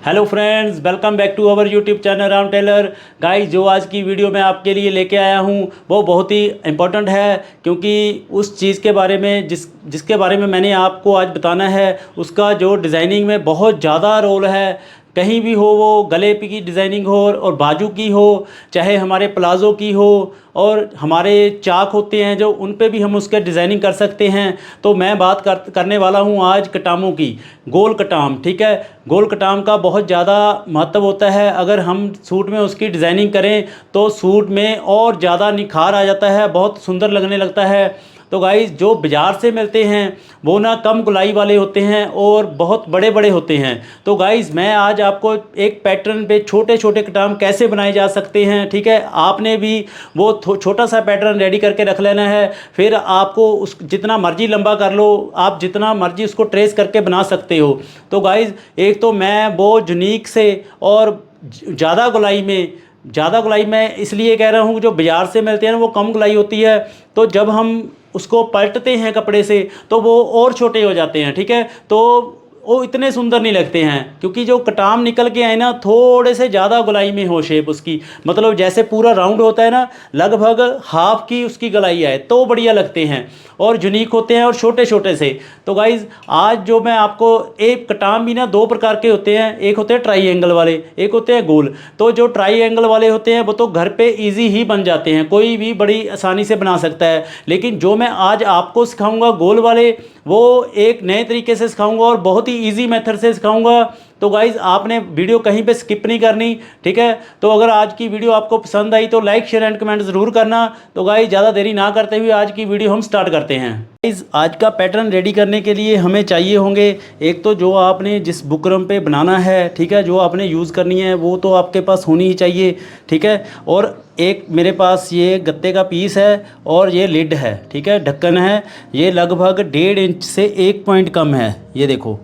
Hello friends, welcome back to our YouTube channel Ram Tailor. Guys, जो आज की video मैं आपके लिए लेके आया हूँ वो बहुत ही इम्पोर्टेंट है, क्योंकि उस चीज़ के बारे में जिसके बारे में मैंने आपको आज बताना है उसका जो डिज़ाइनिंग में बहुत ज़्यादा रोल है। कहीं भी हो, वो गले पे की डिज़ाइनिंग हो और बाजू की हो, चाहे हमारे प्लाज़ो की हो, और हमारे चाक होते हैं जो उन पे भी हम उसके डिज़ाइनिंग कर सकते हैं। तो मैं बात करने वाला हूँ आज कटामों की, गोल कटाम। ठीक है, गोल कटाम का बहुत ज़्यादा महत्व होता है। अगर हम सूट में उसकी डिज़ाइनिंग करें तो सूट में और ज़्यादा निखार आ जाता है, बहुत सुंदर लगने लगता है। तो गाइस, जो बाज़ार से मिलते हैं वो ना कम गुलाई वाले होते हैं और बहुत बड़े बड़े होते हैं। तो गाइस, मैं आज आपको एक पैटर्न पे छोटे छोटे कटाम कैसे बनाए जा सकते हैं, ठीक है, आपने भी वो छोटा सा पैटर्न रेडी करके रख लेना है। फिर आपको उस जितना मर्जी लंबा कर लो, आप जितना मर्जी उसको ट्रेस करके बना सकते हो। तो गाइस, एक तो मैं वो यूनिक से और ज़्यादा गुलाई मैं इसलिए कह रहा हूँ, जो बाज़ार से मिलते हैं ना वो कम गुलाई होती है। तो जब हम उसको पलटते हैं कपड़े से तो वो और छोटे हो जाते हैं। ठीक है, तो वो इतने सुंदर नहीं लगते हैं, क्योंकि जो कटाम निकल के आए ना थोड़े से ज़्यादा गुलाई में हो शेप उसकी, मतलब जैसे पूरा राउंड होता है ना, लगभग हाफ की उसकी गलाई आए तो बढ़िया लगते हैं और यूनिक होते हैं और छोटे छोटे से। तो गाइज़, आज जो मैं आपको, एक कटाम भी ना दो प्रकार के होते हैं, एक होते हैं ट्राई वाले, एक होते हैं गोल। तो जो ट्राई वाले होते हैं वो तो घर पे इजी ही बन जाते हैं, कोई भी बड़ी आसानी से बना सकता है। लेकिन जो मैं आज आपको सिखाऊंगा गोल वाले, वो एक नए तरीके से सिखाऊंगा और बहुत ही इजी मेथड से सिखाऊंगा। तो गाइज़, आपने वीडियो कहीं पे स्किप नहीं करनी, ठीक है। तो अगर आज की वीडियो आपको पसंद आई तो लाइक शेयर एंड कमेंट ज़रूर करना। तो गाइज़, ज़्यादा देरी ना करते हुए आज की वीडियो हम स्टार्ट करते हैं। गाइज़, आज का पैटर्न रेडी करने के लिए हमें चाहिए होंगे, एक तो जो आपने जिस बुकरम पे बनाना है, ठीक है, जो आपने यूज़ करनी है वो तो आपके पास होनी ही चाहिए, ठीक है। और एक मेरे पास ये गत्ते का पीस है और ये लिड है, ठीक है, ढक्कन है। ये लगभग 1.5 इंच से 1 पॉइंट कम है, ये देखो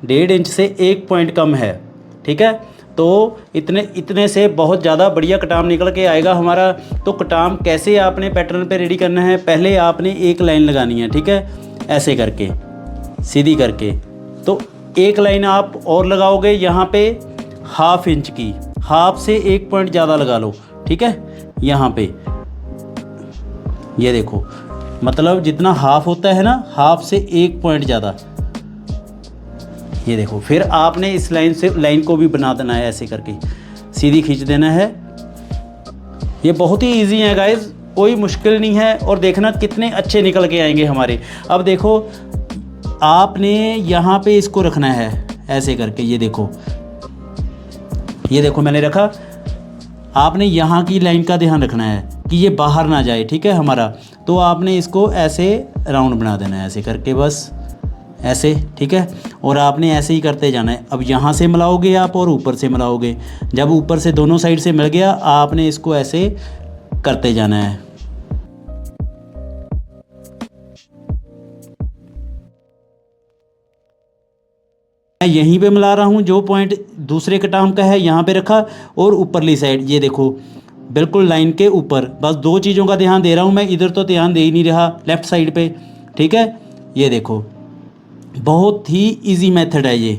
1.5 इंच से 1 पॉइंट कम है, ठीक है। तो इतने से बहुत ज़्यादा बढ़िया कटाम निकल के आएगा हमारा। तो कटाम कैसे आपने पैटर्न पे रेडी करना है, पहले आपने एक लाइन लगानी है, ठीक है, ऐसे करके सीधी करके। तो एक लाइन आप और लगाओगे यहाँ पे ½ इंच की, हाफ से 1 पॉइंट ज़्यादा लगा लो, ठीक है। यहाँ पे ये देखो, मतलब जितना हाफ होता है ना, हाफ से 1 पॉइंट ज़्यादा, ये देखो। फिर आपने इस लाइन को भी बना देना है, ऐसे करके सीधी खींच देना है। ये बहुत ही इजी है गाइज, कोई मुश्किल नहीं है। और देखना कितने अच्छे निकल के आएंगे हमारे। अब देखो, आपने यहाँ पे इसको रखना है ऐसे करके, ये देखो मैंने रखा। आपने यहाँ की लाइन का ध्यान रखना है कि ये बाहर ना जाए, ठीक है हमारा। तो आपने इसको ऐसे राउंड बना देना है, ऐसे करके, बस ऐसे, ठीक है। और आपने ऐसे ही करते जाना है। अब यहाँ से मिलाओगे आप और ऊपर से मिलाओगे। जब ऊपर से दोनों साइड से मिल गया, आपने इसको ऐसे करते जाना है। मैं यहीं पे मिला रहा हूँ, जो पॉइंट दूसरे कटाम का है यहाँ पे रखा, और ऊपरली साइड ये देखो बिल्कुल लाइन के ऊपर। बस दो चीज़ों का ध्यान दे रहा हूँ मैं, इधर तो ध्यान दे ही नहीं रहा, लेफ़्ट साइड पे, ठीक है। ये देखो, बहुत ही इजी मेथड है ये।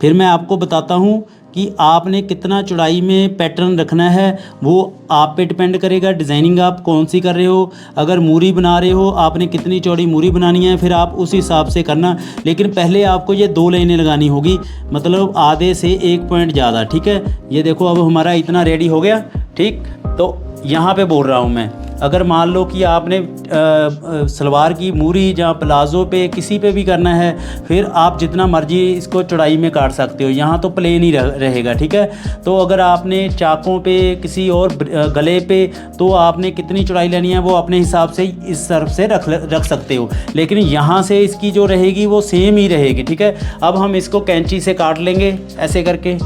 फिर मैं आपको बताता हूँ कि आपने कितना चौड़ाई में पैटर्न रखना है, वो आप पे डिपेंड करेगा। डिज़ाइनिंग आप कौन सी कर रहे हो, अगर मूरी बना रहे हो आपने कितनी चौड़ी मूरी बनानी है, फिर आप उस हिसाब से करना। लेकिन पहले आपको ये 2 लाइनें लगानी होगी, मतलब आधे से 1 पॉइंट ज़्यादा, ठीक है। ये देखो, अब हमारा इतना रेडी हो गया, ठीक। तो यहाँ पे बोल रहा हूँ मैं, अगर मान लो कि आपने सलवार की मूरी या प्लाज़ो पे किसी पे भी करना है, फिर आप जितना मर्जी इसको चौड़ाई में काट सकते हो। यहाँ तो प्लेन ही रहेगा, ठीक है। तो अगर आपने चाकों पे, किसी और गले पे, तो आपने कितनी चौड़ाई लेनी है वो अपने हिसाब से इस तरफ से रख सकते हो। लेकिन यहाँ से इसकी जो रहेगी वो सेम ही रहेगी, ठीक है। अब हम इसको कैंची से काट लेंगे ऐसे करके।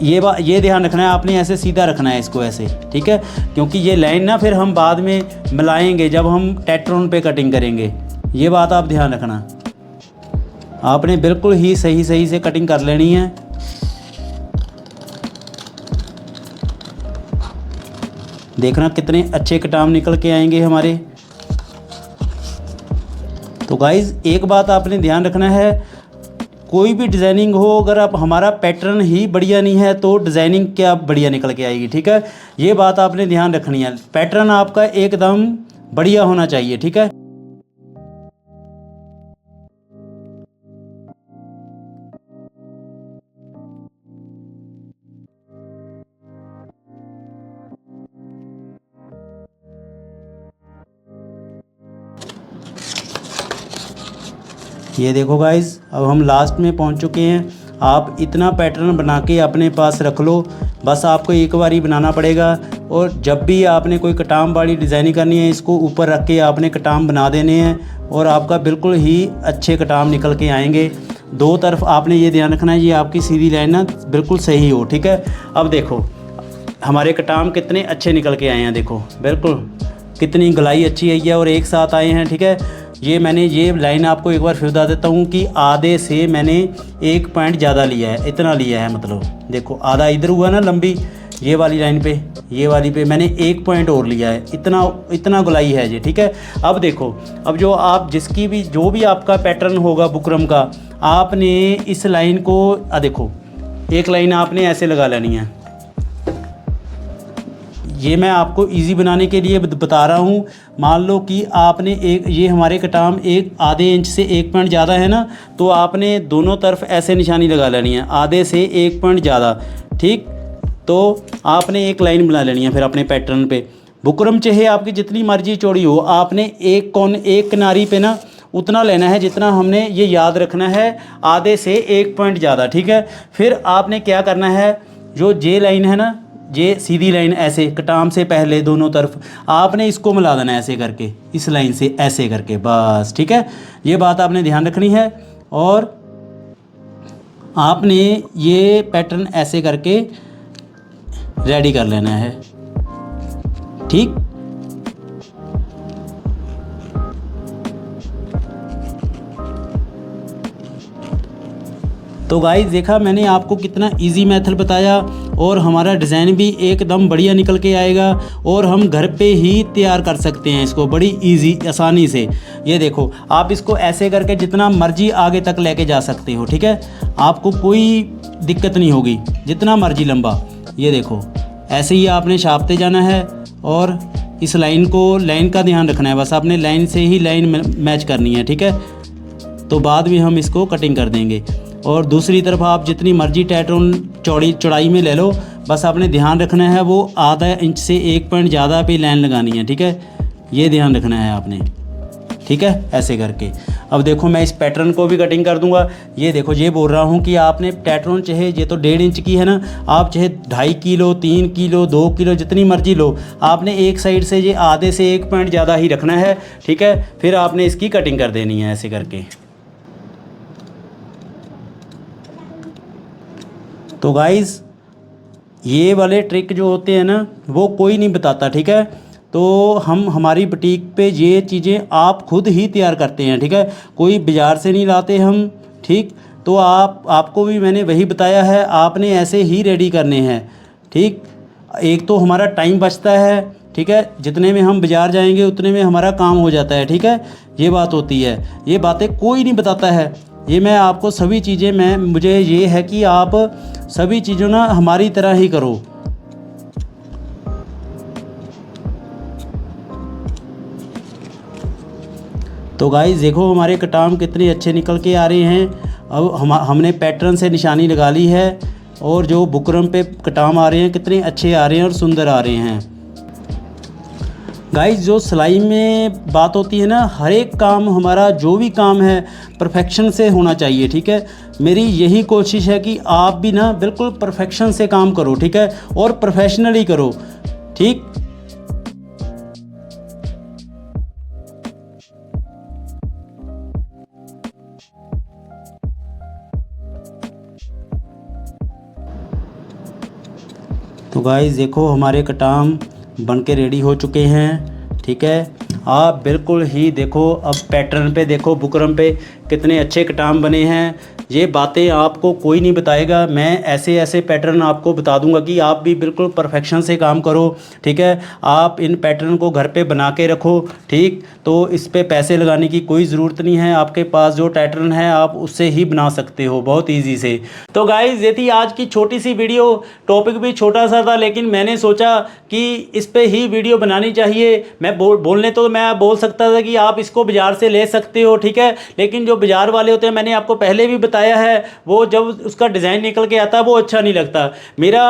ये ध्यान रखना है, आपने ऐसे सीधा रखना है इसको ऐसे, ठीक है, क्योंकि ये लाइन ना फिर हम बाद में मिलाएंगे जब हम टेट्रोन पे कटिंग करेंगे। ये बात आप ध्यान रखना, आपने बिल्कुल ही सही से कटिंग कर लेनी है। देखना कितने अच्छे कटाम निकल के आएंगे हमारे। तो गाइज़, एक बात आपने ध्यान रखना है, कोई भी डिज़ाइनिंग हो, अगर आप हमारा पैटर्न ही बढ़िया नहीं है तो डिज़ाइनिंग क्या बढ़िया निकल के आएगी। ठीक है, ये बात आपने ध्यान रखनी है, पैटर्न आपका एकदम बढ़िया होना चाहिए। ठीक है, ये देखो गाइस, अब हम लास्ट में पहुंच चुके हैं। आप इतना पैटर्न बना के अपने पास रख लो, बस आपको एक बार ही बनाना पड़ेगा। और जब भी आपने कोई कटाम वाली डिज़ाइनिंग करनी है, इसको ऊपर रख के आपने कटाम बना देने हैं और आपका बिल्कुल ही अच्छे कटाम निकल के आएंगे। दो तरफ आपने ये ध्यान रखना है, ये आपकी सीधी लाइन ना बिल्कुल सही हो। ठीक है, अब देखो हमारे कटाम कितने अच्छे निकल के आए हैं, देखो बिल्कुल कितनी गलाई अच्छी आई है और एक साथ आए हैं। ठीक है, ये लाइन आपको एक बार फिर बता देता हूँ कि आधे से मैंने 1 पॉइंट ज़्यादा लिया है, इतना लिया है, मतलब देखो आधा इधर हुआ ना लंबी, ये वाली लाइन पे, ये वाली पे मैंने 1 पॉइंट और लिया है, इतना गुलाई है ये। ठीक है, अब देखो, अब जो भी आपका पैटर्न होगा बुकरम का, आपने इस लाइन को देखो, एक लाइन आपने ऐसे लगा लेनी है। ये मैं आपको इजी बनाने के लिए बता रहा हूँ। मान लो कि आपने ये हमारे कटाम आधे इंच से 1 पॉइंट ज़्यादा है ना, तो आपने दोनों तरफ ऐसे निशानी लगा लेनी है, आधे से 1 पॉइंट ज़्यादा। ठीक, तो आपने एक लाइन बना लेनी है फिर अपने पैटर्न पे। बुकरम चाहे आपकी जितनी मर्जी चौड़ी हो, आपने एक किनारी पे ना उतना लेना है जितना हमने, ये याद रखना है, आधे से 1 पॉइंट ज़्यादा। ठीक है, फिर आपने क्या करना है, जो जे लाइन है ना, ये सीधी लाइन ऐसे कटाम से पहले दोनों तरफ आपने इसको मिला देना है ऐसे करके, इस लाइन से ऐसे करके, बस। ठीक है, ये बात आपने ध्यान रखनी है। और आपने ये पैटर्न ऐसे करके रेडी कर लेना है। ठीक, तो गाइस देखा मैंने आपको कितना इजी मेथड बताया, और हमारा डिज़ाइन भी एकदम बढ़िया निकल के आएगा और हम घर पे ही तैयार कर सकते हैं इसको बड़ी इजी आसानी से। ये देखो, आप इसको ऐसे करके जितना मर्जी आगे तक लेके जा सकते हो। ठीक है, आपको कोई दिक्कत नहीं होगी, जितना मर्जी लंबा। ये देखो, ऐसे ही आपने छापते जाना है और इस लाइन का ध्यान रखना है, बस आपने लाइन से ही लाइन मैच करनी है। ठीक है, तो बाद में हम इसको कटिंग कर देंगे। और दूसरी तरफ आप जितनी मर्जी टैटून चौड़ाई में ले लो, बस आपने ध्यान रखना है वो आधा इंच से 1 पॉइंट ज़्यादा पे लाइन लगानी है। ठीक है, ये ध्यान रखना है आपने। ठीक है, ऐसे करके। अब देखो मैं इस पैटर्न को भी कटिंग कर दूंगा। ये देखो, ये बोल रहा हूँ कि आपने टैटून चाहे, ये तो 1.5 इंच की है ना, आप चाहे 2.5 किलो 3 किलो 2 किलो जितनी मर्जी लो, आपने एक साइड से ये आधे से 1 पॉइंट ज़्यादा ही रखना है। ठीक है, फिर आपने इसकी कटिंग कर देनी है ऐसे करके। तो गाइज़ ये वाले ट्रिक जो होते हैं ना, वो कोई नहीं बताता। ठीक है, तो हम हमारी बुटीक पे ये चीज़ें आप खुद ही तैयार करते हैं। ठीक है, कोई बाज़ार से नहीं लाते हम। ठीक, तो आपको भी मैंने वही बताया है, आपने ऐसे ही रेडी करने हैं। ठीक, एक तो हमारा टाइम बचता है। ठीक है, जितने में हम बाज़ार जाएंगे उतने में हमारा काम हो जाता है। ठीक है, ये बात होती है, ये बातें कोई नहीं बताता है। ये मैं आपको सभी चीज़ें मुझे ये है कि आप सभी चीज़ों ना हमारी तरह ही करो। तो गाइस देखो हमारे कटाम कितने अच्छे निकल के आ रहे हैं। अब हमने पैटर्न से निशानी लगा ली है और जो बुकरम पे कटाम आ रहे हैं कितने अच्छे आ रहे हैं और सुंदर आ रहे हैं। गाइस जो सिलाई में बात होती है ना, हर एक काम हमारा जो भी काम है परफेक्शन से होना चाहिए। ठीक है, मेरी यही कोशिश है कि आप भी ना बिल्कुल परफेक्शन से काम करो। ठीक है, और प्रोफेशनली करो। ठीक, तो गाइस देखो हमारे कटाम बन के रेडी हो चुके हैं। ठीक है, आप बिल्कुल ही देखो, अब पैटर्न पे देखो, बुकरम पे कितने अच्छे कटाम बने हैं। ये बातें आपको कोई नहीं बताएगा, मैं ऐसे ऐसे पैटर्न आपको बता दूंगा कि आप भी बिल्कुल परफेक्शन से काम करो, ठीक है। आप इन पैटर्न को घर पे बना के रखो, ठीक। तो इस पे पैसे लगाने की कोई ज़रूरत नहीं है, आपके पास जो पैटर्न है आप उससे ही बना सकते हो बहुत ईजी से। तो गाइज़ ये थी आज की छोटी सी वीडियो, टॉपिक भी छोटा सा था लेकिन मैंने सोचा कि इस पे ही वीडियो बनानी चाहिए। मैं बोलने तो मैं बोल सकता था कि आप इसको बाज़ार से ले सकते हो, ठीक है, लेकिन जो बाज़ार वाले होते हैं, मैंने आपको पहले भी बताया है, वो जब उसका डिज़ाइन निकल के आता है वो अच्छा नहीं लगता। मेरा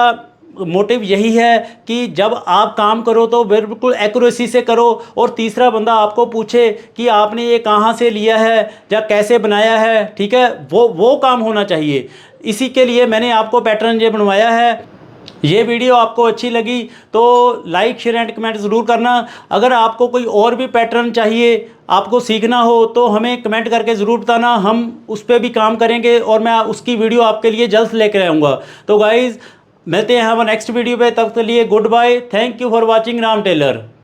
मोटिव यही है कि जब आप काम करो तो बिल्कुल एक्यूरेसी से करो, और तीसरा बंदा आपको पूछे कि आपने ये कहाँ से लिया है या कैसे बनाया है, ठीक है, वो काम होना चाहिए। इसी के लिए मैंने आपको पैटर्न ये बनवाया है। ये वीडियो आपको अच्छी लगी तो लाइक शेयर एंड कमेंट ज़रूर करना। अगर आपको कोई और भी पैटर्न चाहिए, आपको सीखना हो, तो हमें कमेंट करके ज़रूर बताना, हम उस पर भी काम करेंगे और मैं उसकी वीडियो आपके लिए जल्द लेकर आऊँगा। तो गाइज़ मिलते हैं हम नेक्स्ट वीडियो पे, तब के लिए good bye, thank you for watching Ram Taylor.